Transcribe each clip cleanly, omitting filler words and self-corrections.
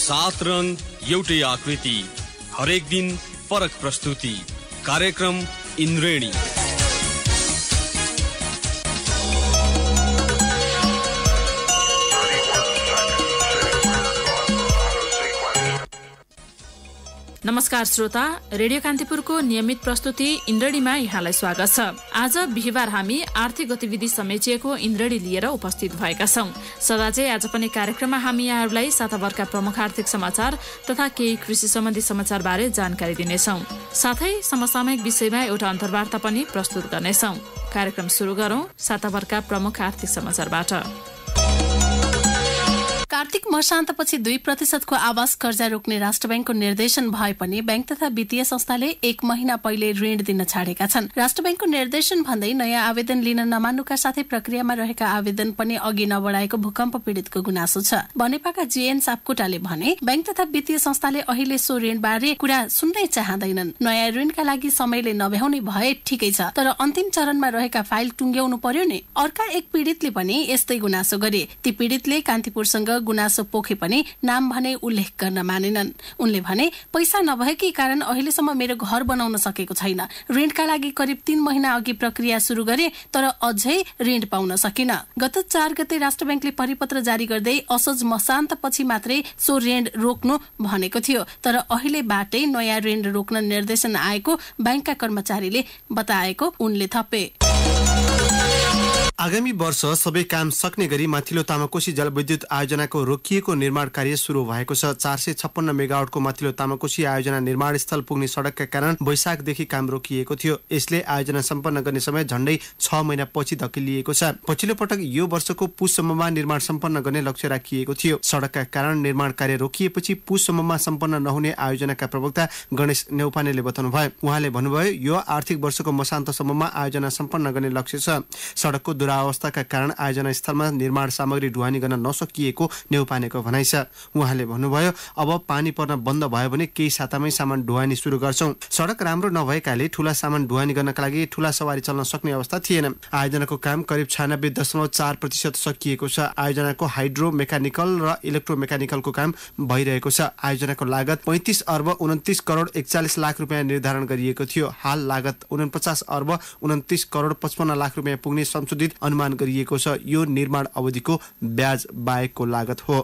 7 रङ एउटै आकृति, हरेक दिन फरक प्रस्तुति। कार्यक्रम इन्द्रेणी। नमस्कार श्रोता, रेडियो कान्तिपुरको नियमित प्रस्तुति इन्द्रेणीमा यहाँलाई स्वागत छ। आज बिहिबार हामी आर्थिक गतिविधि समेटिएको इन्द्रेणी लिएर उपस्थित भएका छौं। सदाझै आज पनि कार्यक्रममा हामी यहाँहरूलाई साताभरका प्रमुख आर्थिक समाचार तथा केही कृषि सम्बन्धी समाचार बारे जानकारी दिनेछौं। साथै समसामयिक विषयमा एउटा अन्तर्वार्ता पनि प्रस्तुत गर्नेछौं। कार्यक्रम सुरु गरौं साताभरका प्रमुख आर्थिक समाचारबाट। कार्तिक मसान्तपछि 2% को आवास कर्जा रोक्ने राष्ट्र बैंकको निर्देशन भए पनि बैंक तथा वित्तीय संस्थाले 1 महिना पहिले ऋण दिन छाडेका छन्। राष्ट्र बैंकको निर्देशन भन्दै नयाँ आवेदन लिन नमान्नुका साथै प्रक्रियामा रहेका आवेदन पनि अघि नबढाएको भूकम्प पीडितको गुनासो छ। बनेपाका जीएन सापकोटाले भने बैंक तथा वित्तीय संस्थाले अहिले सो ऋणबारे कुरा सुन्नै चाहँदैनन्। नयाँ ऋणका लागि समयले नभ्याउने भए ठिकै छ, तर अन्तिम चरणमा रहेका फाइल टुङ्ग्याउनु पर्यो नि। अर्का एक पीडितले पनि यस्तै गुनासो गरे। ती पीडितले कान्तिपुरसँग गुनासो पोखे पनि नाम भने उल्लेख गर्न मानेनन्। उनले भने, पैसा नभएकै कारण अहिलेसम्म मेरो घर बनाउन सकेको छैन। ऋणका लागि करिब 3 महिना अघि प्रक्रिया सुरु गरे, तर अझै ऋण पाउन सकिन। गत 4 गते राष्ट्र बैंकले परिपत्र जारी गर्दै असोज मसान्तपछि मात्रै सो ऋण रोक्नु भनेको थियो, तर अहिलेबाटै नयाँ ऋण रोक्न निर्देशन आएको बैंकका कर्मचारीले बताएको उनले थपे। आगामी वर्ष सबै काम सक्ने गरी माथिल्लो तामाकोशी जलविद्युत आयोजनाको रोकिएको निर्माण कार्य सुरु भएको छ। 456 मेगावाटको माथिल्लो तामाकोशी आयोजना निर्माण स्थल पुग्ने सडकका कारण वैशाखदेखि काम रोकिएको थियो। यसले आयोजना सम्पन्न गर्ने समय झण्डै 6 महिना पछि धकेलिएको छ। पछिल्लो पटक यो वर्षको पुससम्ममा निर्माण सम्पन्न गर्ने लक्ष्य राखिएको थियो। सडकका कारण निर्माण कार्य रोकिएपछि पुससम्ममा सम्पन्न नहुने आयोजनाका प्रवक्ता गणेश नेउपानेले बताउनुभयो। उहाँले भन्नुभयो, यो आर्थिक वर्षको मसान्तसम्ममा आयोजना सम्पन्न गर्ने लक्ष्य छ। सडकको दुरावस्थाका कारण आयोजना स्थलमा निर्माण सामग्री ढुवानी गर्न नसकिएको नेउपानेको भनाइ छ। उहाँले भन्नुभयो, अब पानी पर्न बन्द भयो भने केही सातामै सामान ढुवानी सुरु गर्छौं। सडक राम्रो नभएकाले ठूला सामान ढुवानी गर्नका लागि ठूला सवारी चल्न सक्ने अवस्था थिएन। आयोजनाको काम करिब 96.4% सकिएको छ। आयोजनाको हाइड्रो मेकानिकल र इलेक्ट्रोमेकानिकलको काम भइरहेको छ। आयोजनाको लागत 35 अर्ब 29 करोड 41 लाख रुपियाँ निर्धारण गरिएको थियो। हाल लागत 49 अर्ब 29 करोड 55 लाख रुपियाँ पुग्ने संशोधित अनुमान गरिएको छ। यो निर्माण अवधिको ब्याज बाहेकको लागत हो।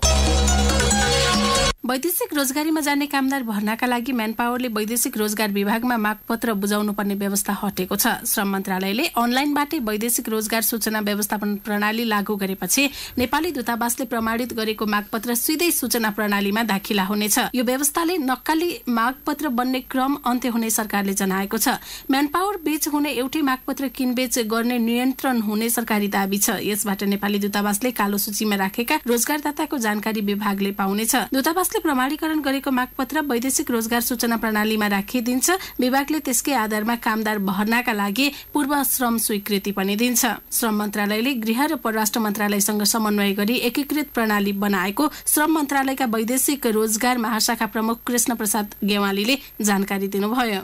वैदेशिक रोजगारीमा जाने कामदार भर्नाका लागि म्यानपावरले वैदेशिक रोजगार विभागमा मागपत्र बुझाउनु पर्ने व्यवस्था हटेको छ। श्रम मन्त्रालयले अनलाइनबाटै वैदेशिक रोजगार सूचना व्यवस्थापन प्रणाली लागू गरेपछि नेपाली दूतावासले प्रमाणित गरेको मागपत्र सिधै सूचना प्रणालीमा दाखिला हुनेछ। यो व्यवस्थाले नक्कली मागपत्र बन्ने क्रम अन्त्य हुने सरकारले जनाएको छ। म्यानपावर बीच हुने एउटै मागपत्र किनबेच गर्ने नियन्त्रण हुने सरकारी दाबी छ। यसबाट नेपाली दूतावासले कालो सूचीमा राखेका रोजगारदाताको जानकारी विभागले पाउनेछ। दूतावासले प्रमाणीकरण गरेको मागपत्र वैदेशिक रोजगार सूचना प्रणालीमा राखिदिन्छ। विभागले त्यसकै आधारमा कामदार भर्नाका लागि पूर्व श्रम स्वीकृति पनि दिन्छ। श्रम मन्त्रालयले गृह र परराष्ट्र मन्त्रालयसँग समन्वय गरी एकीकृत प्रणाली बनाएको श्रम मन्त्रालयका वैदेशिक रोजगार महाशाखा प्रमुख कृष्ण प्रसाद गेवालीले जानकारी दिनुभयो।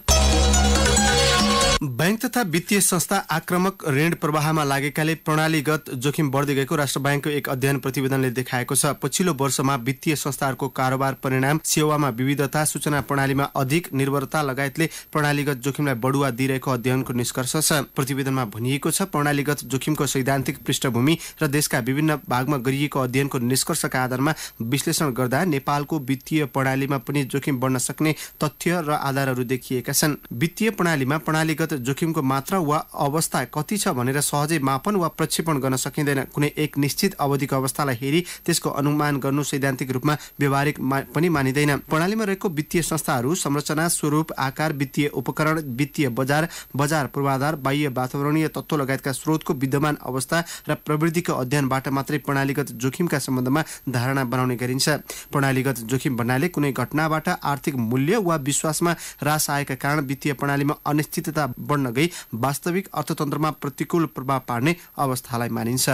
बैंक तथा वित्तीय संस्था आक्रामक ऋण प्रवाहमा लागेकाले प्रणालीगत जोखिम बढ्दै गएको राष्ट्र बैंकको एक अध्ययन प्रतिवेदनले देखाएको छ। पछिल्लो वर्षमा वित्तीय संस्थाहरूको कारोबार परिणाम, सेवामा विविधता, सूचना प्रणालीमा अधिक निर्भरता लगायतले प्रणालीगत जोखिमलाई बढुवा दिइरहेको अध्ययनको निष्कर्ष छ। प्रतिवेदनमा भनिएको छ, प्रणालीगत जोखिमको सैद्धान्तिक पृष्ठभूमि र देशका विभिन्न भागमा गरिएको अध्ययनको निष्कर्षका आधारमा विश्लेषण गर्दा नेपालको वित्तीय प्रणालीमा पनि जोखिम बढ्न सक्ने तथ्य र आधारहरू देखिएका छन्। वित्तीय प्रणालीमा प्रणालीगत जोखिमको मात्रा वा अवस्था कति छ भनेर सहजै मापन वा प्रक्षेपण गर्न सकिँदैन। कुनै एक निश्चित अवधिको अवस्थालाई हेरी त्यसको अनुमान गर्नु सैद्धान्तिक रूपमा व्यवहारिक पनि मानिँदैन। प्रणालीमा रहेको वित्तीय संस्थाहरू संरचना, स्वरूप, आकार, वित्तीय उपकरण, वित्तीय बजार, बजार पूर्वाधार, बाह्य वातावरणीय तत्त्व लगायतका स्रोतको विद्यमान अवस्था र प्रवृत्तिको अध्ययनबाट मात्रै प्रणालीगत जोखिमका सम्बन्धमा धारणा बनाउने गरिन्छ। प्रणालीगत जोखिम भन्नाले कुनै घटनाबाट आर्थिक मूल्य वा विश्वासमा ह्रास आएका कारण वित्तीय प्रणालीमा अनिश्चितता बढ्न गई वास्तविक अर्थतन्त्रमा प्रतिकूल प्रभाव पार्ने अवस्थालाई मानिन्छ।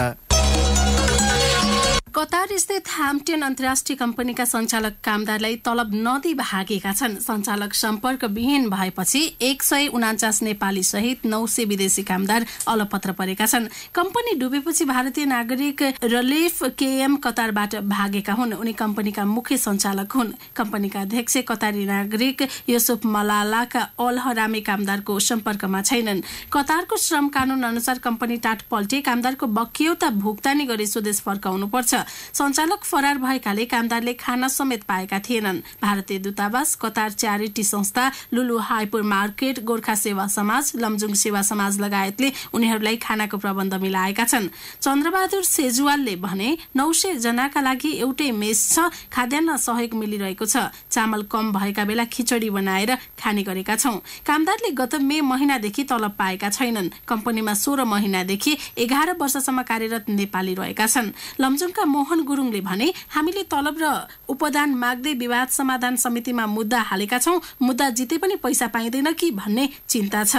कतार स्थित ह्याम्पटन अन्तर्राष्ट्रिय कम्पनीका सञ्चालक कामदारलाई तलब नदिई भागेका छन्। सञ्चालक सम्पर्कविहीन भएपछि 149 नेपाली सहित 900 विदेशी कामदार अलपत्र परेका छन्। कम्पनी डुबेपछि भारतीय नागरिक रलिफ केएम कतारबाट भागेका हुन्। उनी कम्पनीका मुख्य सञ्चालक हुन्। कम्पनीका अध्यक्ष कतारी नागरिक युसुफ मलालाका अल हरामी कामदारको सम्पर्कमा छैनन्। कतारको श्रम कानून अनुसार कम्पनी टाट पल्टे कामदारको बक्यौता भुक्तानी गरी स्वदेश फर्काउनुपर्छ। सञ्चालक फरार भएकाले कामदारले खाना समेत पाएका थिएनन्। भारतीय दूतावास, कतार च्यारिटी संस्था, लुलु हाइपर मार्केट, गोर्खा सेवा समाज, लमजुङ सेवा समाज लगायतले उनीहरूलाई खानाको प्रबन्ध मिलाएका छन्। चन्द्रबहादुर सेजुवालले भने 900 जनाका लागि एउटै मेस छ। खाद्यान्न सहयोग मिलिरहेको छ। चामल कम भएका बेला खिचडी बनाएर खाने गरेका छौं। कामदारले गत मे महिनादेखि तलब पाएका छैनन्। कम्पनीमा 16 महिनादेखि 11 वर्षसम्म कार्यरत नेपाली रहेका छन्। लमजुङका मोहन गुरुङले भने हामीले तलब र उपदान माग्दै विवाद समाधान समितिमा मुद्दा हालेका छौं। मुद्दा जिते पनि पैसा पाइँदैन कि भन्ने चिन्ता छ।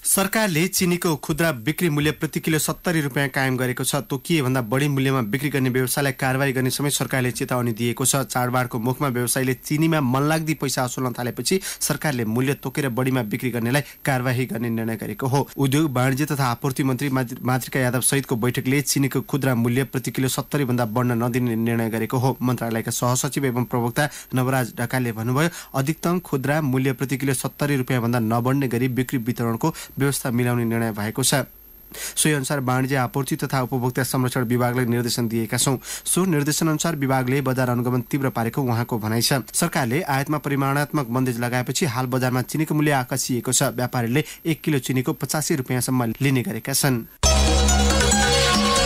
सरकारले चिनीको खुद्रा बिक्री मूल्य प्रति किलो 70 रुपियाँ कायम गरेको छ। तोकिए भन्दा बढी मूल्यमा बिक्री गर्ने व्यवसायलाई कारवाही गर्ने समेत सरकारले चेतावनी दिएको छ। चाडबाडको मुखमा व्यवसायीले चिनीमा मनलाग्दी पैसा असुल्न थालेपछि सरकारले मूल्य तोकेर बढीमा बिक्री गर्नेलाई कारवाही गर्ने निर्णय गरेको हो। उद्योग वाणिज्य तथा आपूर्ति मन्त्री मातृका यादव सहितको बैठकले चिनीको खुद्रा मूल्य प्रति किलो 70 भन्दा बढ्न नदिने निर्णय गरेको हो। मन्त्रालयका सहसचिव एवं प्रवक्ता नवराज ढकालले भन्नुभयो, अधिकतम खुद्रा मूल्य प्रति किलो 70 रुपियाँ भन्दा नबढ्ने गरी बिक्री वितरणको व्यवस्था मिलाउने निर्णय भएको छ। सोही अनुसार वाणिज्य आपूर्ति तथा उपभोक्ता संरक्षण विभागलाई निर्देशन दिएका छौं। सो निर्देशन अनुसार विभागले बजार अनुगमन तीव्र पारेको उहाँको भनाइ छ। सरकारले आयातमा परिमाणात्मक बन्देज लगाएपछि हाल बजारमा चिनीको मूल्य आकाशिएको छ। व्यापारीले 1 किलो चिनीको 85 रुपियाँसम्म लिने गरेका छन्।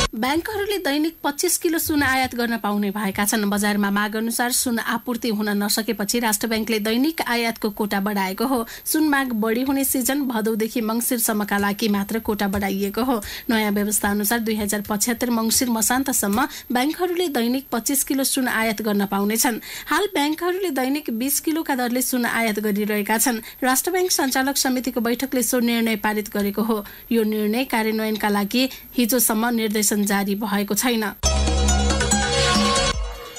ब्याङ्कहरूले दैनिक 25 किलो सुन आयात गर्न पाउने भएका छन्। बजारमा माग अनुसार सुन आपूर्ति हुन नसकेपछि राष्ट्र ब्याङ्कले दैनिक आयातको कोटा बढाएको हो। सुन माग बढी हुने सिजन भदौदेखि मङ्सिरसम्मका लागि मात्र कोटा बढाइएको हो। नयाँ व्यवस्था अनुसार 2075 मङ्सिर मसान्तसम्म ब्याङ्कहरूले दैनिक 25 किलो सुन आयात गर्न पाउनेछन्। हाल ब्याङ्कहरूले दैनिक 20 किलोका दरले सुन आयात गरिरहेका छन्। राष्ट्र ब्याङ्क सञ्चालक समितिको बैठकले सो निर्णय पारित गरेको हो। यो निर्णय कार्यान्वयनका लागि हिजोसम्म निर्देशन जारी भएको छैन।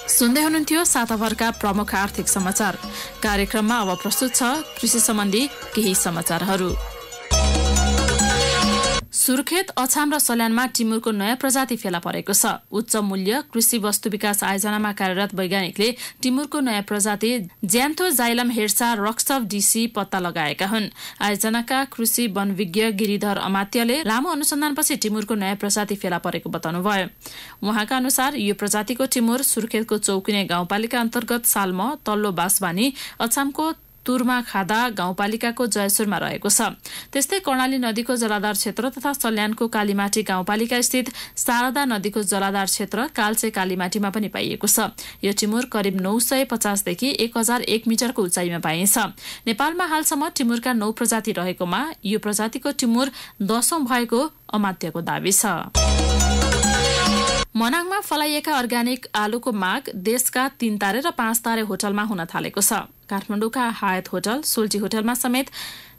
सुन्दै हुनुहुन्थ्यो साताभरका प्रमुख आर्थिक समाचार। कार्यक्रममा अब प्रस्तुत छ कृषि सम्बन्धी केही समाचारहरू। सुर्खेत, अछाम र सल्यानमा टिमुरको नयाँ प्रजाति फेला परेको छ। उच्च मूल्य कृषि वस्तु विकास आयोजनामा कार्यरत वैज्ञानिकले टिमुरको नयाँ प्रजाति ज्यान्थोजाइलम हेर्सा रक्सफ डीसी पत्ता लगाएका हुन्। आयोजनाका कृषि वनविज्ञ गिरिधर अमात्यले लामो अनुसन्धानपछि टिमुरको नयाँ प्रजाति फेला परेको बताउनुभयो। उहाँका अनुसार यो प्रजातिको टिमुर सुर्खेतको चौकिने गाउँपालिका अन्तर्गत साल्म, तल्लो बासवानी, अछामको तुरमा खादा गाउँपालिकाको जयसुरमा रहेको छ। त्यस्तै कर्णाली नदीको जलाधार क्षेत्र तथा सल्यानको कालीमाटी गाउँपालिका स्थित शारदा नदीको जलाधार क्षेत्र कालचे कालीमाटीमा पनि पाइएको छ। यो टिमुर करिब 950 देखि 1001 मिटरको उचाइमा पाइन्छ। नेपालमा हालसम्म टिमुरका 9 प्रजाति रहेकोमा यो प्रजातिको टिमुर 10औं भएको अमात्यको दावी छ। मनाङमा फलाइएका अर्ग्यानिक आलुको माग देशका 3 तारे र 5 तारे होटलमा हुन थालेको छ। काठमाडौँका हायत होटल, सोल्टी होटलमा समेत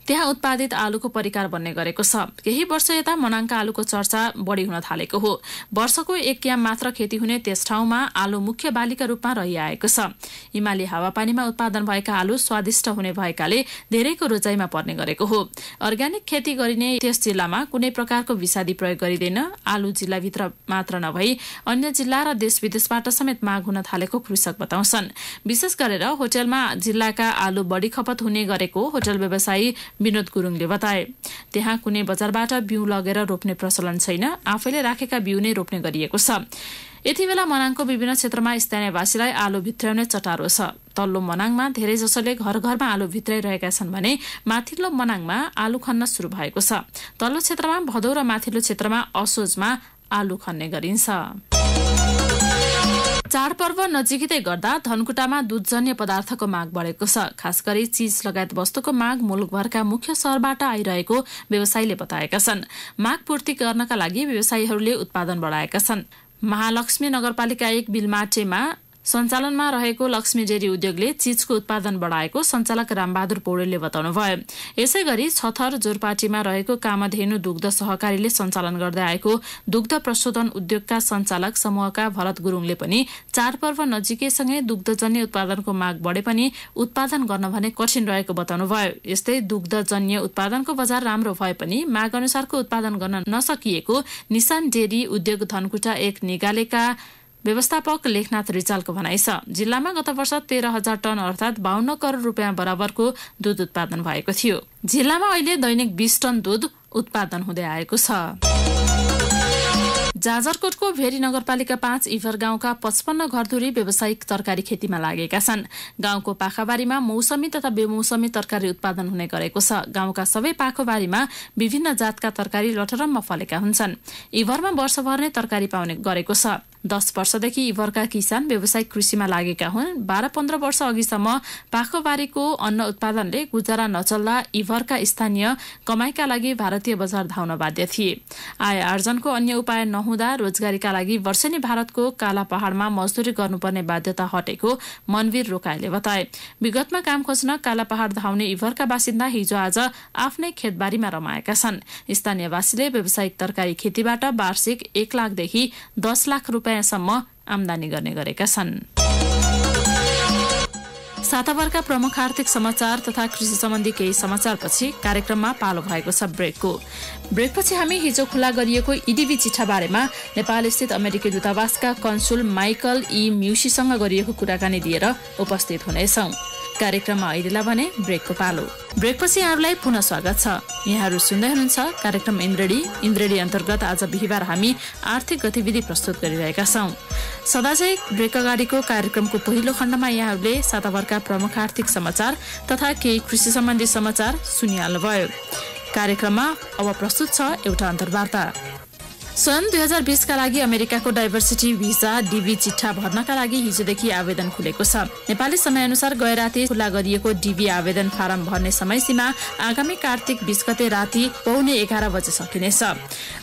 त्यहाँ उत्पादित आलुको परिकार बन्ने गरेको छ। केही वर्ष यता मनाङका आलुको चर्चा बढी हुन थालेको हो। वर्षको 1 याम मात्र खेती हुने त्यस ठाउँमा आलु मुख्य बालीका रूपमा रहिआएको छ। हिमाली हावापानीमा उत्पादन भएका आलु स्वादिष्ट हुने भएकाले धेरैको रोजाइमा पर्ने गरेको हो। अर्ग्यानिक खेती गरिने त्यस जिल्लामा कुनै प्रकारको विषादी प्रयोग गरिँदैन। आलु जिल्लाभित्र मात्र नभई अन्य जिल्ला र देश विदेशबाट समेत माग हुन थालेको कृषक बताउँछन्। विशेष गरेर होटलमा जिल्लाका आलु बढी खपत हुने गरेको होटल व्यवसायी विनोद गुरुङले बताए। त्यहाँ कुनै बजारबाट बिउ लगेर रोप्ने प्रचलन छैन। आफैले राखेका बिउ नै रोप्ने गरिएको छ। यति बेला मनाङको विभिन्न क्षेत्रमा स्थानीयवासीलाई आलु भित्राउने चटारो छ। तल्लो मनाङमा धेरै जसोले घर घरमा आलु भित्राइरहेका छन् भने माथिल्लो मनाङमा आलु खन्न सुरु भएको छ। तल्लो क्षेत्रमा भदौ र माथिल्लो क्षेत्रमा असोजमा आलु खन्ने गरिन्छ। चाडपर्व नजिकै गर्दा धनकुटामा दूधजन्य पदार्थको माग बढेको छ। खास गरी चीज लगायत वस्तुको माग मुलुकभरका मुख्य शहरबाट आइरहेको व्यवसायीले बताएका छन्। माग पूर्ति गर्नका लागि व्यवसायीहरूले उत्पादन बढाएका छन्। महालक्ष्मी नगरपालिका 1 बिलमाटेमा सञ्चालनमा रहेको लक्ष्मी डेरी उद्योगले चीजको उत्पादन बढाएको सञ्चालक रामबहादुर पौडेलले बताउनुभयो। यसै गरी छथर जोरपाटीमा रहेको कामधेनु दुग्ध सहकारीले सञ्चालन गर्दै आएको दुग्ध प्रशोधन उद्योगका सञ्चालक समूहका भरत गुरुङले पनि चाडपर्व नजिकैसँगै दुग्धजन्य उत्पादनको माग बढे पनि उत्पादन गर्न भने कठिन रहेको बताउनुभयो। यस्तै दुग्धजन्य उत्पादनको बजार राम्रो भए पनि माग अनुसारको उत्पादन गर्न नसकिएको निशान डेरी उद्योग धनकुटा 1 निगालेका व्यवस्थापक लेखनाथ रिजालको भनाइ छ। जिल्लामा गत वर्ष 13,000 टन अर्थात 52 करोड रुपियाँ बराबरको दूध उत्पादन भएको थियो। जिल्लामा अहिले दैनिक 20 टन दूध उत्पादन हुँदै आएको छ। जाजरकोटको भेरी नगरपालिका 5 इभर गाउँका 55 घरधुरी व्यावसायिक तरकारी खेतीमा लागेका छन्। गाउँको पाखाबारीमा मौसमी तथा बेमौसमी तरकारी उत्पादन हुने गरेको छ। गाउँका सबै पाखोबारीमा विभिन्न जातका तरकारी लटरम्म फलेका हुन्छन्। इभरमा वर्षभर नै तरकारी पाउने गरेको छ। 10 वर्षदेखि इभरका किसान व्यावसायिक कृषिमा लागेका हुन्। 12-15 वर्ष अघिसम्म पाखोबारीको अन्न उत्पादनले गुजारा नचल्दा इभरका स्थानीय कमाईका लागि भारतीय बजार धाउन बाध्य थिए। आय आर्जनको अन्य उपाय नहुँदा रोजगारीका लागि वर्षेनी भारतको काला पहाड़मा मजदुरी गर्नुपर्ने बाध्यता हटेको मनवीर रोकाईले बताए। विगतमा काम खोज्न काला पहाड़ धाउने इभरका बासिन्दा हिजो आज आफ्नै खेतबारीमा रमाएका छन्। स्थानीयवासीले व्यावसायिक तरकारी खेतीबाट वार्षिक 1 लाखदेखि 10 लाख रुपियाँसम्म आमदानी गर्ने गरेका छन्। साताभरका प्रमुख आर्थिक समाचार तथा कृषि सम्बन्धी केही समाचारपछि कार्यक्रममा पालो भएको छ ब्रेकको। ब्रेकपछि हामी हिजो खुला गरिएको इडिबी चिठा बारेमा नेपाल स्थित अमेरिकी दूतावासका कन्सुल माइकल ई म्युसीसँग गरिएको कुराकानी दिएर उपस्थित हुनेछौं। कार्यक्रममा अहिलेलाई भने ब्रेकको पालो। ब्रेकपछि यहाँहरूलाई पुनः स्वागत छ। यहाँहरू सुन्दै हुनुहुन्छ कार्यक्रम इन्द्रेडी अन्तर्गत आज बिहिबार हामी आर्थिक गतिविधि प्रस्तुत गरिरहेका छौं। सदाझै ब्रेक अगाडिको कार्यक्रमको पहिलो खण्डमा यहाँहरूले साताभरका प्रमुख आर्थिक समाचार तथा केही कृषि सम्बन्धी समाचार सुनिहाल्नुभयो। कार्यक्रममा अब प्रस्तुत छ एउटा अन्तर्वार्ता। सन् 2020 का लागि अमेरिकाको डाइभर्सिटी भिजा डीबी चिठा भर्नका लागि हिजोदेखि आवेदन खुलेको छ। नेपाली समयअनुसार गए राति खुला गरिएको डीबी आवेदन फारम भर्ने समय सीमा आगामी कार्तिक 20 गते राति 11:30 बजे सकिनेछ।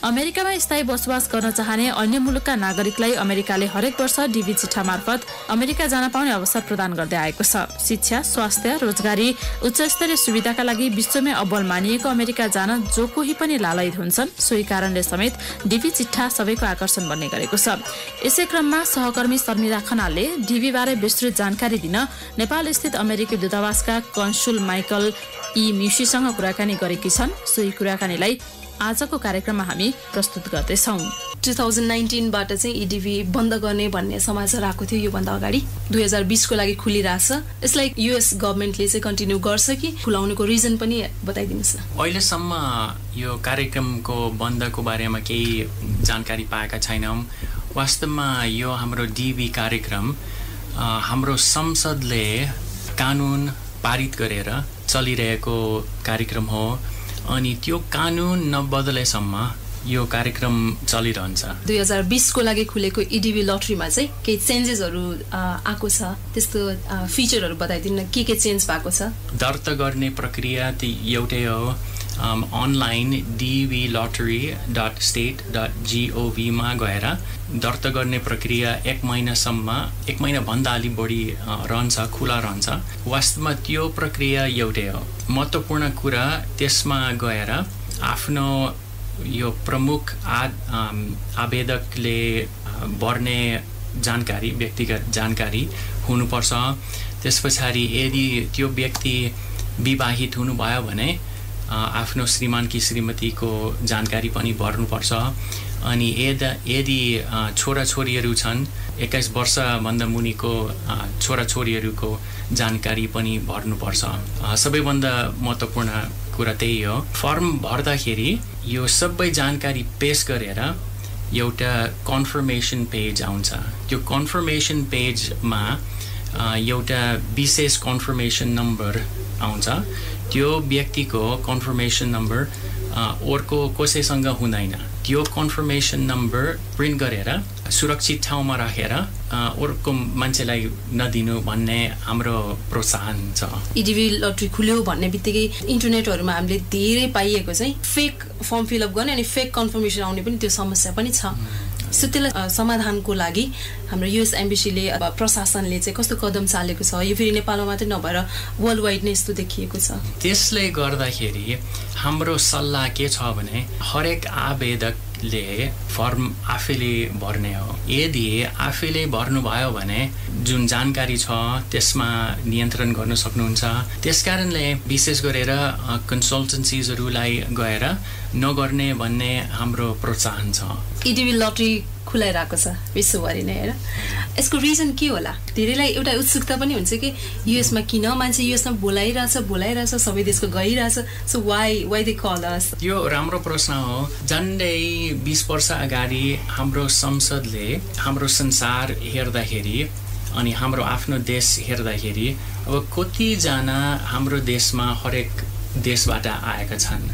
अमेरिकामा स्थायी बसोबास गर्न चाहने अन्य मुलुकका नागरिकलाई अमेरिकाले हरेक वर्ष डीबी चिठा मार्फत अमेरिका जान पाउने अवसर प्रदान गर्दै आएको छ। शिक्षा, स्वास्थ्य, रोजगारी, उच्च स्तरीय सुविधाका लागि विश्वमै अब्बल मानिएको अमेरिका जान जो कोही पनि लालयित हुन्छन्। सोही कारणले समेत डीबी चिठा सबैको आकर्षण बन्ने गरेको छ। यसै क्रममा सहकर्मी शर्मिला खनालले डीबी बारे विस्तृत जानकारी दिन नेपाल स्थित अमेरिकी दूतावासका कन्सुल माइकल ई म्युसीसँग कुराकानी गरेकी छन्। सोही कुराकानीलाई आजको कार्यक्रममा हामी प्रस्तुत गर्दैछौँ। 2019बाट चाहिँ इडिबी बन्द गर्ने भन्ने समाचार आएको थियो। योभन्दा अगाडि 2020 को लागि खुलिरहेछ। यसलाई युएस गभर्मेन्टले चाहिँ कन्टिन्यू गर्छ कि खुलाउनुको रिजन पनि बताइदिनुहोस्। अहिलेसम्म यो कार्यक्रमको बन्दको बारेमा केही जानकारी पाएका छैनौँ। वास्तवमा यो हाम्रो डीबी कार्यक्रम हाम्रो संसदले कानुन पारित गरेर चलिरहेको कार्यक्रम हो अनि त्यो कानुन नबदलेसम्म यो कार्यक्रम चलिरहन्छ। 2020 को लागि खुलेको इडिबी लटरीमा चाहिँ केही चेन्जेसहरू आएको छ। त्यस्तो फिचरहरू बताइदिनु न, के चेन्ज भएको छ? दर्ता गर्ने प्रक्रिया एउटै हो। अनलाइन dblottery.state.gov मा गएर दर्ता गर्ने प्रक्रिया 1 महिनाभन्दा अलि बढी रहन्छ, खुला रहन्छ। वास्तवमा त्यो प्रक्रिया एउटै हो। महत्त्वपूर्ण कुरा त्यसमा गएर आफ्नो यो प्रमुख आवेदकले भर्ने जानकारी, व्यक्तिगत जानकारी हुनुपर्छ। त्यस पछाडि यदि त्यो व्यक्ति विवाहित हुनुभयो भने आफ्नो श्रीमान कि श्रीमतीको जानकारी पनि भर्नुपर्छ। अनि यदि छोराछोरीहरू छन् 21 वर्षभन्दा मुनिको छोराछोरीहरूको जानकारी पनि भर्नुपर्छ। सबैभन्दा महत्त्वपूर्ण कुरा त्यही हो। फर्म भर्दाखेरि यो सबै जानकारी पेश गरेर एउटा कन्फर्मेसन पेज आउँछ। त्यो कन्फर्मेसन पेजमा एउटा विशेष कन्फर्मेसन नम्बर आउँछ। त्यो व्यक्तिको कन्फर्मेसन नम्बर अर्को कसैसँग हुँदैन। त्यो कन्फर्मेसन नम्बर प्रिन्ट गरेर सुरक्षित ठाउँमा राखेर अर्को मान्छेलाई नदिनु भन्ने हाम्रो प्रोत्साहन छ। इडिबी लटरी खुल्यो भन्ने बित्तिकै इन्टरनेटहरूमा हामीले धेरै पाइएको चाहिँ फेक फर्म फिलअप गर्ने अनि फेक कन्फर्मेसन आउने पनि त्यो समस्या पनि छ। सो त्यसलाई समाधानको लागि हाम्रो युएस एम्बेसीले प्रशासनले चाहिँ कस्तो कदम चालेको छ? यो फेरि नेपालमा मात्रै नभएर वर्ल्ड वाइड नै यस्तो देखिएको छ। त्यसले गर्दाखेरि हाम्रो सल्लाह के छ भने हरेक आवेदकले फर्म आफैले भर्ने हो। यदि आफैले भर्नुभयो भने जुन जानकारी छ त्यसमा नियन्त्रण गर्न सक्नुहुन्छ। त्यसकारणले विशेष गरेर कन्सल्टेन्सीजहरूलाई गएर नगर्ने भन्ने हाम्रो प्रोत्साहन छ। इडिबी लटरी खुलाइरहेको छ विश्वभरि नै हैन। यसको रिजन के होला? धेरैलाई एउटा उत्सुकता पनि हुन्छ कि युएसमा किन मान्छे युएसमा बोलाइरहेछ सबै देशको गइरहेछ, सो वाइ दे कल अस? यो राम्रो प्रश्न हो। झन्डै 20 वर्ष अगाडि हाम्रो संसदले हाम्रो संसार हेर्दाखेरि अनि हाम्रो आफ्नो देश हेर्दाखेरि अब कतिजना हाम्रो देशमा हरेक देशबाट आएका छन्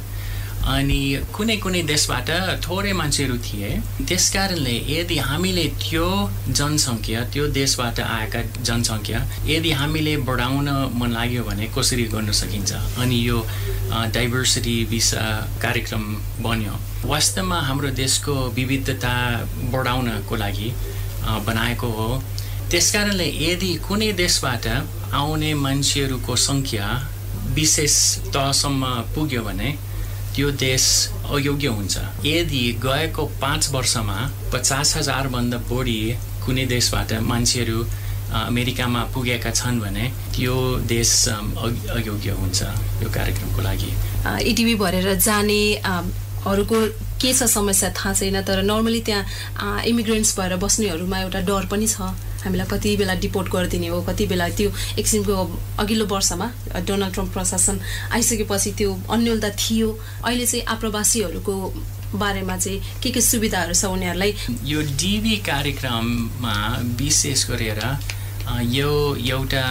अनि कुनै कुनै देशबाट थोरै मान्छेहरू थिए। त्यसकारणले यदि हामीले त्यो जनसङ्ख्या, त्यो देशबाट आएका जनसङ्ख्या यदि हामीले बढाउन मन लाग्यो भने कसरी गर्न सकिन्छ? अनि यो डाइभर्सिटी भिसा कार्यक्रम बन्यो। वास्तवमा हाम्रो देशको विविधता बढाउनको लागि बनाएको हो। त्यसकारणले यदि कुनै देशबाट आउने मान्छेहरूको सङ्ख्या विशेष तहसम्म पुग्यो भने त्यो देश अयोग्य हुन्छ। यदि गएको 5 वर्षमा 50,000 भन्दा बढी कुनै देशबाट मान्छेहरू अमेरिकामा पुगेका छन् भने त्यो देश अयोग्य हुन्छ यो कार्यक्रमको लागि। इटिभी भरेर जाने अरूको के छ समस्या थाहा छैन, तर नर्मली त्यहाँ इमिग्रेन्ट्स भएर बस्नेहरूमा एउटा डर पनि छ। हामीलाई कति बेला डिपोर्ट गरिदिने हो, कति बेला त्यो एक किसिमको अघिल्लो वर्षमा डोनाल्ड ट्रम्प प्रशासन आइसकेपछि त्यो अन्योलता थियो। अहिले चाहिँ आप्रवासीहरूको बारेमा चाहिँ के सुविधाहरू छ उनीहरूलाई? यो डिबी कार्यक्रममा विशेष गरेर यो एउटा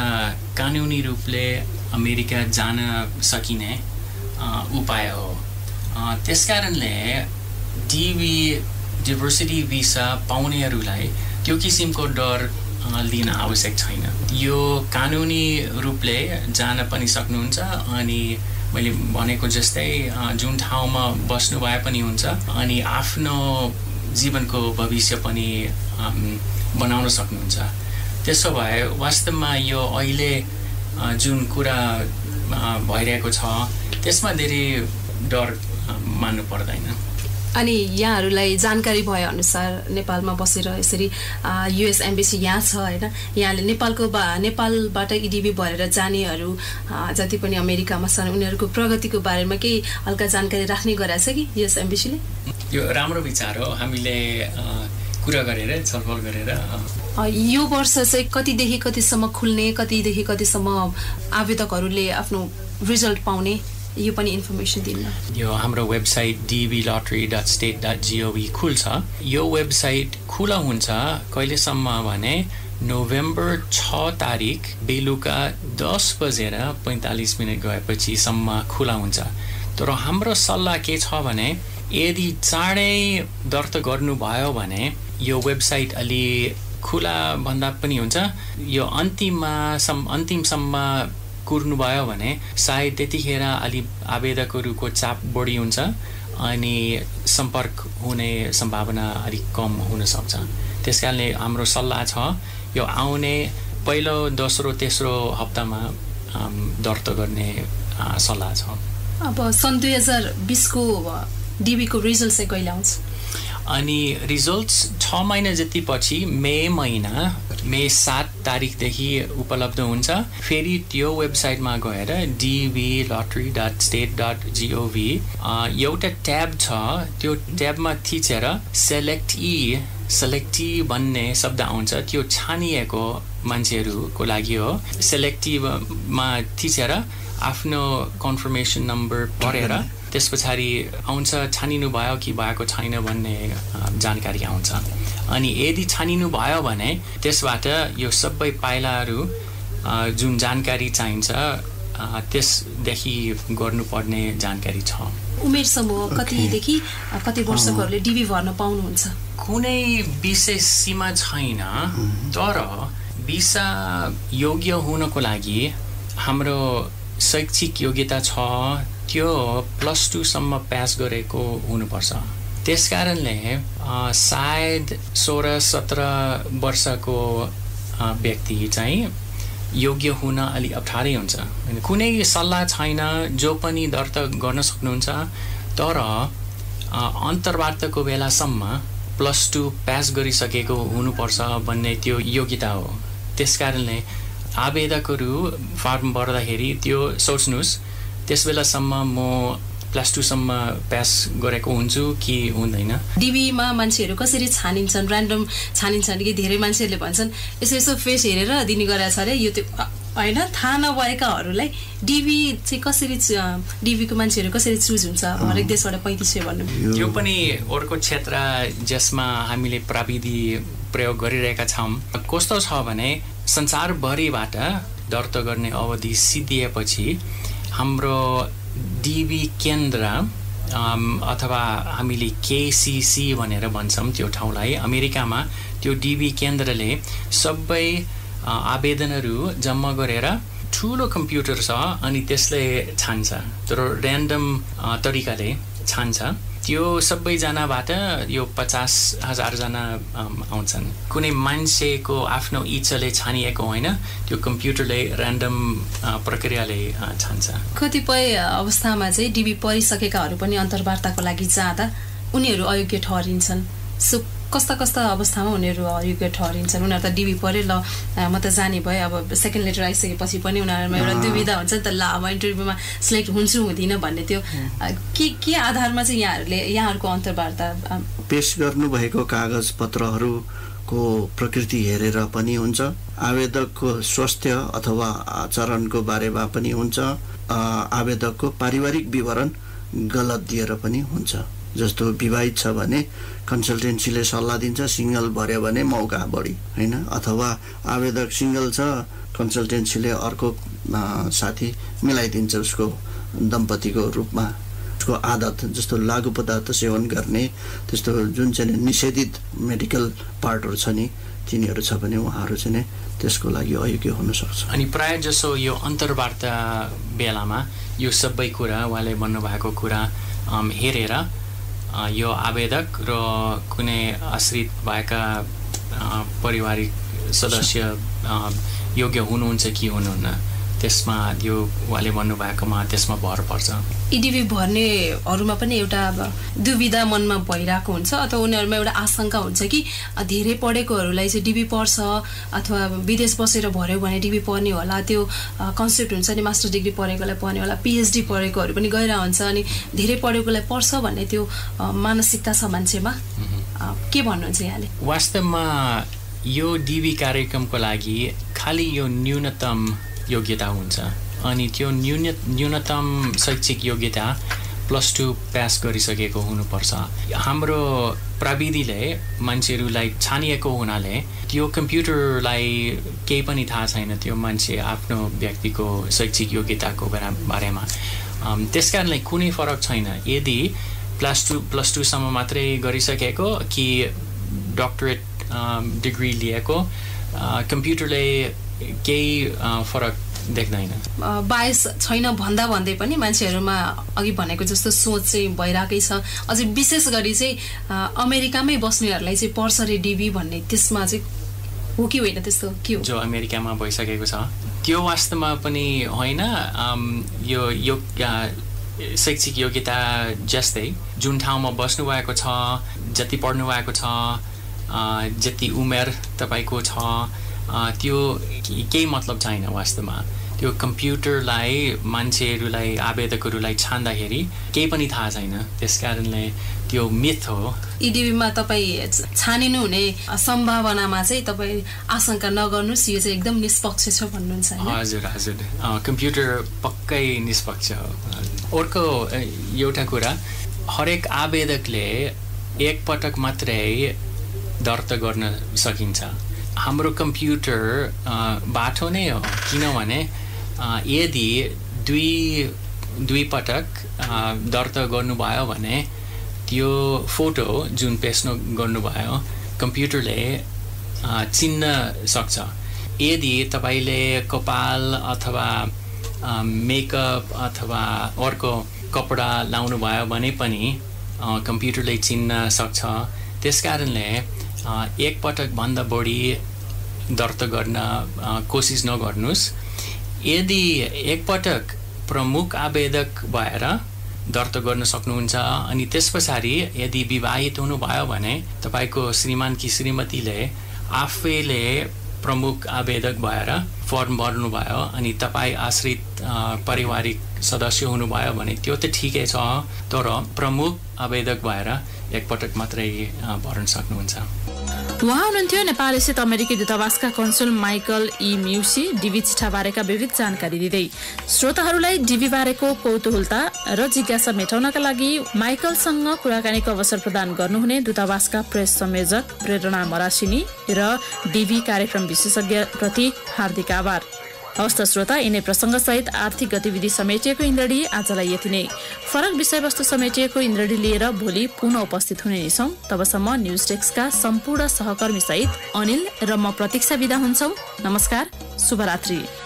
कानुनी रूपले अमेरिका जान सकिने उपाय हो। त्यसकारणले डिबी डाइभर्सिटी भिसा पाउनेहरूलाई त्यो किसिमको डर लिन आवश्यक छैन। यो कानुनी रूपले जान पनि सक्नुहुन्छ अनि मैले भनेको जस्तै जुन ठाउँमा बस्नु भए पनि हुन्छ अनि आफ्नो जीवनको भविष्य पनि बनाउन सक्नुहुन्छ। त्यसो भए वास्तवमा यो अहिले जुन कुरा भइरहेको छ त्यसमा धेरै डर मान्नु पर्दैन। अनि यहाँहरूलाई जानकारी भए अनुसार नेपालमा बसेर यसरी युएस एम्बेसी यहाँ छ हैन, यहाँले नेपालबाट इडिबी भरेर जानेहरू जति पनि अमेरिकामा छन् उनीहरूको प्रगतिको बारेमा केही हल्का जानकारी राख्ने गरेछ कि युएस एम्बेसीले? यो राम्रो विचार हो। हामीले कुरा गरेर छलफल गरेर यो वर्ष चाहिँ कतिदेखि कतिसम्म खुल्ने, कतिदेखि कतिसम्म आवेदकहरूले आफ्नो रिजल्ट पाउने यो पनि इन्फर्मेसन दिनु। यो हाम्रो वेबसाइट dblottery.state.gov खुल्छ। यो वेबसाइट खुला हुन्छ कहिलेसम्म भने नोभेम्बर 6 तारिक बेलुका 10:45 गएपछि सम्म खुला हुन्छ। तर हाम्रो सल्लाह के छ भने यदि चाँडै दर्ता गर्नुभयो भने यो वेबसाइट अलि खुला भन्दा पनि हुन्छ। यो अन्तिमसम्म कुर्नुभयो भने सायद त्यतिखेर अलि आवेदकहरूको चाप बढी हुन्छ अनि सम्पर्क हुने सम्भावना अलिक कम हुन सक्छ। त्यसकारणले हाम्रो सल्लाह छ यो आउने पहिलो, दोस्रो, तेस्रो हप्तामा दर्ता गर्ने सल्लाह छ। अब सन् 2020 को डिबीको रिजल्ट चाहिँ कहिले आउँछ? अनि रिजल्ट्स 6 महिना जति पछि मे 7 तारिकदेखि उपलब्ध हुन्छ। फेरि त्यो वेबसाइटमा गएर dblottery.state.gov एउटा ट्याब छ, त्यो ट्याबमा थिचेर सेलेक्टी भन्ने शब्द आउँछ। त्यो छानिएको मान्छेहरूको लागि हो। सेलेक्टिभमा थिचेर आफ्नो कन्फर्मेसन नम्बर भरेर त्यस पछाडि आउँछ छानिनु भयो कि भएको छैन भन्ने जानकारी आउँछ। अनि यदि छानिनु भयो भने त्यसबाट यो सबै पाइलाहरू जुन जानकारी चाहिन्छ त्यसदेखि गर्नुपर्ने जानकारी छ। उमेर समूह कतिदेखि कति वर्षकोहरूले डिबी भर्न पाउनुहुन्छ? कुनै विशेष सीमा छैन, तर भिसा योग्य हुनको लागि हाम्रो शैक्षिक योग्यता छ त्यो +2 सम्म पास गरेको हुनुपर्छ। त्यसकारणले सायद 16-17 वर्षको व्यक्ति चाहिँ योग्य हुन अलि अप्ठ्यारै हुन्छ। कुनै सल्लाह छैन, जो पनि दर्ता गर्न सक्नुहुन्छ, तर अन्तर्वार्ताको बेलासम्म +2 पास गरिसकेको हुनुपर्छ भन्ने त्यो योग्यता हो। त्यसकारणले आवेदकहरू फार्म भर्दाखेरि त्यो सोच्नुहोस् त्यस बेलासम्म म +2 सम्म पास गरेको हुन्छु कि हुँदैन। डिबीमा मान्छेहरू कसरी छानिन्छन्? ऱ्यान्डम छानिन्छन् कि धेरै मान्छेहरूले भन्छन् यसो फेस हेरेर दिने गरेछ अरे, यो त्यो होइन। थाहा नभएकाहरूलाई डिबी चाहिँ कसरी, डिबीको मान्छेहरू कसरी चुज हुन्छ? हरेक देशबाट 35 भन्नु, यो पनि अर्को क्षेत्र जसमा हामीले प्रविधि प्रयोग गरिरहेका छौँ। कस्तो छ भने संसारभरिबाट दर्ता गर्ने अवधि सिद्धिएपछि हाम्रो डिबी केन्द्र अथवा हामीले KCC भनेर भन्छौँ त्यो ठाउँलाई, अमेरिकामा त्यो डिबी केन्द्रले सबै आवेदनहरू जम्मा गरेर ठुलो कम्प्युटर छ अनि त्यसले छान्छ, तर ऱ्यान्डम तरिकाले छान्छ। त्यो सबैजनाबाट यो 50,000 जना आउँछन्। कुनै मान्छेको आफ्नो इच्छाले छानिएको होइन, त्यो कम्प्युटरले ऱ्यान्डम प्रक्रियाले छान्छ। कतिपय अवस्थामा चाहिँ डिबी परिसकेकाहरू पनि अन्तर्वार्ताको लागि जाँदा उनीहरू अयोग्य ठहरिन्छन्। सो कस्ता कस्ता अवस्थामा उनीहरू अयोग्य ठहरिन्छन्? उनीहरू त डिबी पऱ्यो, ल म त जाने भएँ, अब सेकेन्ड लेटर आइसकेपछि पनि उनीहरूमा एउटा दुविधा हुन्छ नि त, ल अब इन्टरभ्यूमा सिलेक्ट हुन्छु हुँदिनँ भन्ने। त्यो के आधारमा चाहिँ यहाँहरूको अन्तर्वार्ता? पेश गर्नुभएको कागज पत्रहरूको प्रकृति हेरेर पनि हुन्छ, आवेदकको स्वास्थ्य अथवा आचरणको बारेमा पनि हुन्छ, आवेदकको पारिवारिक विवरण गलत दिएर पनि हुन्छ। जस्तो विवाहित छ भने कन्सल्टेन्सीले सल्लाह दिन्छ, सिङ्गल भर्यो भने मौका बढी होइन, अथवा आवेदक सिङ्गल छ कन्सल्टेन्सीले अर्को साथी मिलाइदिन्छ उसको दम्पतिको रूपमा। उसको आदत जस्तो लागु पदार्थ सेवन गर्ने, त्यस्तो जुन चाहिँ निषेधित मेडिकल पार्टहरू छ नि तिनीहरू छ भने उहाँहरू चाहिँ त्यसको लागि अयोग्य हुन सक्छ। अनि प्रायः जसो यो अन्तर्वार्ता बेलामा यो सबै कुरा उहाँले भन्नुभएको कुरा हेरेर यो आवेदक र कुनै आश्रित भएका पारिवारिक सदस्य योग्य हुनुहुन्छ कि हुनुहुन्न, त्यसमा यो उहाँले भन्नुभएकोमा त्यसमा भर पर्छ। इडिबी भर्नेहरूमा पनि एउटा दुविधा मनमा भइरहेको हुन्छ, अथवा उनीहरूमा एउटा आशंका हुन्छ कि धेरै पढेकोहरूलाई चाहिँ डिबी पर्छ, अथवा विदेश बसेर भर्यो भने डिबी पर्ने होला, त्यो कन्सेप्ट हुन्छ नि। मास्टर डिग्री पढेकोलाई पर्ने होला, PhD पढेकोहरू पनि गइरहेको हुन्छ, अनि धेरै पढेकोलाई पर्छ भन्ने त्यो मानसिकता छ मान्छेमा। के भन्नुहुन्छ यहाँले? वास्तवमा यो डिबी कार्यक्रमको लागि खालि यो न्यूनतम योग्यता हुन्छ, अनि त्यो न्यूनतम शैक्षिक योग्यता +2 पास गरिसकेको हुनुपर्छ। हाम्रो प्रविधिले मान्छेहरूलाई छानिएको हुनाले त्यो कम्प्युटरलाई केही पनि थाहा छैन त्यो मान्छे आफ्नो व्यक्तिको शैक्षिक योग्यताको बारेमा। त्यसकारणले कुनै फरक छैन यदि +2 सम्म मात्रै गरिसकेको कि डक्टरेट डिग्री लिएको, कम्प्युटरले केही फरक देख्दैन। बायस छैन भन्दा भन्दै पनि मान्छेहरूमा अघि भनेको जस्तो सोच चाहिँ भइरहेकै छ। अझै विशेष गरी चाहिँ अमेरिकामै बस्नेहरूलाई चाहिँ पर्छ रे डिबी भन्ने, त्यसमा चाहिँ हो कि होइन? त्यस्तो के हो? जो अमेरिकामा भइसकेको छ त्यो वास्तवमा पनि होइन। यो शैक्षिक योग्यता जस्तै जुन ठाउँमा बस्नुभएको छ, जति पढ्नु भएको छ, जति उमेर तपाईँको छ, त्यो केही मतलब छैन वास्तवमा। त्यो कम्प्युटरलाई मान्छेहरूलाई आवेदकहरूलाई छान्दाखेरि केही पनि थाहा छैन, त्यसकारणले त्यो मिथ हो। इडिबीमा तपाईँ छानिनु हुने सम्भावनामा चाहिँ तपाईँ आशंका नगर्नुहोस्, यो चाहिँ एकदम निष्पक्ष छ भन्नुहुन्छ हैन? हजुर हजुर, कम्प्युटर पक्कै निष्पक्ष हो। अर्को एउटा कुरा, हरेक आवेदकले एकपटक मात्रै दर्ता गर्न सकिन्छ। हाम्रो कम्प्युटर बाटो नै हो, किनभने यदि दुई पटक दर्ता गर्नुभयो भने त्यो फोटो जुन पेस्ट गर्नुभयो कम्प्युटरले चिन्न सक्छ। यदि तपाईँले कपाल अथवा मेकअप अथवा अर्को कपडा लाउनु भयो भने पनि कम्प्युटरले चिन्न सक्छ। त्यसकारणले एकपटकभन्दा बढी दर्ता गर्न कोसिस नगर्नुहोस्। यदि एकपटक प्रमुख आवेदक भएर दर्ता गर्न सक्नुहुन्छ अनि त्यस पछाडि यदि विवाहित हुनुभयो भने तपाईँको श्रीमान कि श्रीमतीले आफैले प्रमुख आवेदक भएर फर्म भर्नुभयो अनि तपाईँ आश्रित पारिवारिक सदस्य हुनुभयो भने त्यो त ठिकै छ, तर प्रमुख आवेदक भएर एकपटक मात्रै भर्न सक्नुहुन्छ। उहाँ हुनुहुन्थ्यो नेपाल स्थित अमेरिकी दूतावासका कन्सुल माइकल ई म्युसी डीबी चिठा बारेका विविध जानकारी दिँदै। श्रोताहरूलाई डीबी बारेको कौतूहलता र जिज्ञासा मेटाउनका लागि माइकलसँग कुराकानीको अवसर प्रदान गर्नुहुने दूतावासका प्रेस संयोजक प्रेरणा मरासिनी र डीबी कार्यक्रम विशेषज्ञ प्रति हार्दिक आभार। हवस् त श्रोता, यिनै प्रसङ्गसहित आर्थिक गतिविधि समेटिएको इन्द्रडी आजलाई यति नै। फरक विषयवस्तु समेटिएको इन्द्रडी लिएर भोलि पुनः उपस्थित हुने नै छौँ। तबसम्म न्युज डेस्कका सम्पूर्ण सहकर्मी सहित अनिल र म प्रतीक्षा बिदा हुन्छौँ। नमस्कार, शुभरात्रि।